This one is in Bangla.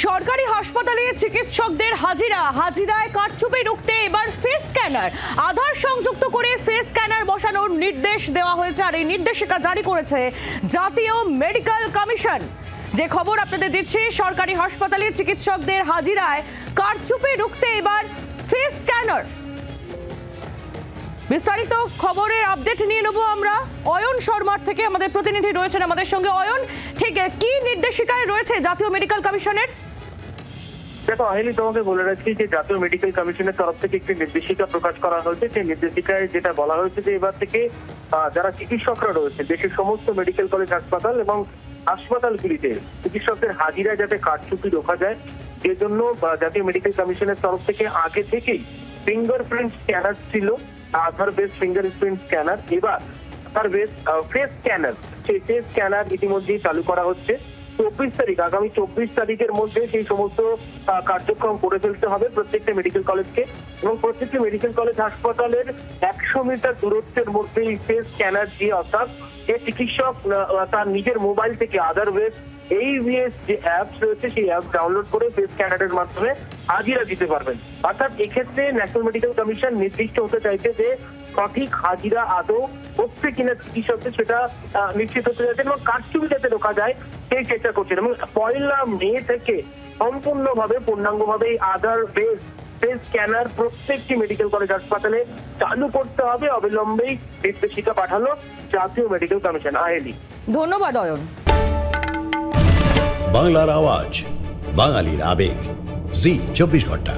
সরকারি হাসপাতালে চিকিৎসকদের হাজিরায় কারচুপি রুখতে এবার ফেস স্ক্যানার, আধার সংযুক্ত করে ফেস স্ক্যানার বসানোর নির্দেশ দেওয়া হয়েছে। আর এই নির্দেশিকা জারি করেছে জাতীয় মেডিকেল কমিশন। যে খবর আপনাদের দিচ্ছি, সরকারি হাসপাতালে চিকিৎসকদের হাজিরায় কারচুপি রুখতে এবার ফেস স্ক্যানার। বিস্তারিত খবরের আপডেট নিয়ে নেব আমরা অয়ন শর্মার থেকে। আমাদের প্রতিনিধি রয়েছেন আমাদের সঙ্গে। অয়ন, ঠিক কি নির্দেশিকায় রয়েছে জাতীয় মেডিকেল কমিশনের? দেখো আহিলি, তোমাকে বলে রাখছি যে জাতীয় মেডিকেল কমিশনের তরফ থেকে একটি নির্দেশিকা প্রকাশ করা হয়েছে। সেই নির্দেশিকায় যেটা বলা হয়েছে যে এবার থেকে যারা চিকিৎসকরা রয়েছে দেশের সমস্ত মেডিকেল কলেজ হাসপাতাল এবং হাসপাতালগুলিতে চিকিৎসকদের হাজিরায় যাতে কারচুপি রোখা যায়, যে জন্য জাতীয় মেডিকেল কমিশনের তরফ থেকে আগে থেকেই ফিঙ্গারপ্রিন্ট স্ক্যানার ছিল, আধার বেস ফিঙ্গারপ্রিন্ট স্ক্যানার। এবার আধার বেস ফেস স্ক্যানার, সেই ফেস স্ক্যানার ইতিমধ্যেই চালু করা হচ্ছে। 24 তারিখ, আগামী 24 তারিখের মধ্যে সেই সমস্ত কার্যক্রম করে ফেলতে হবে প্রত্যেকটা মেডিকেল কলেজকে, এবং প্রত্যেকটি মেডিকেল কলেজ হাসপাতালের 100 মিটার দূরত্বের মধ্যে এই ফেস স্ক্যানার দিয়ে, অর্থাৎ যে চিকিৎসক তার নিজের মোবাইল থেকে আদারওয়েজ AVS যে অ্যাপস রয়েছে সেই অ্যাপ ডাউনলোড করে ফেস স্ক্যানারের মাধ্যমে হাজিরা দিতে পারবেন। অর্থাৎ এক্ষেত্রে ন্যাশনাল মেডিকেল কমিশন নির্দিষ্ট হতে চাইছে যে সঠিক হাজিরা আদৌ হচ্ছে কিনা চিকিৎসকদের, সেটা নিশ্চিত হতে যাচ্ছে এবং কারচুপি যাতে রোকা যায় সেই চেষ্টা করছেন। এবং 1 মে থেকে সম্পূর্ণভাবে পূর্ণাঙ্গভাবে এই আধার বেস ফেস স্ক্যানার প্রত্যেকটি মেডিকেল কলেজ হাসপাতালে চালু করতে হবে। অবিলম্বেই নির্দেশিকা পাঠালো জাতীয় মেডিকেল কমিশন। আহেলি, ধন্যবাদ অয়ন। বাংলার আওয়াজ, বাঙালির আবেগ, জি 24 ঘন্টা।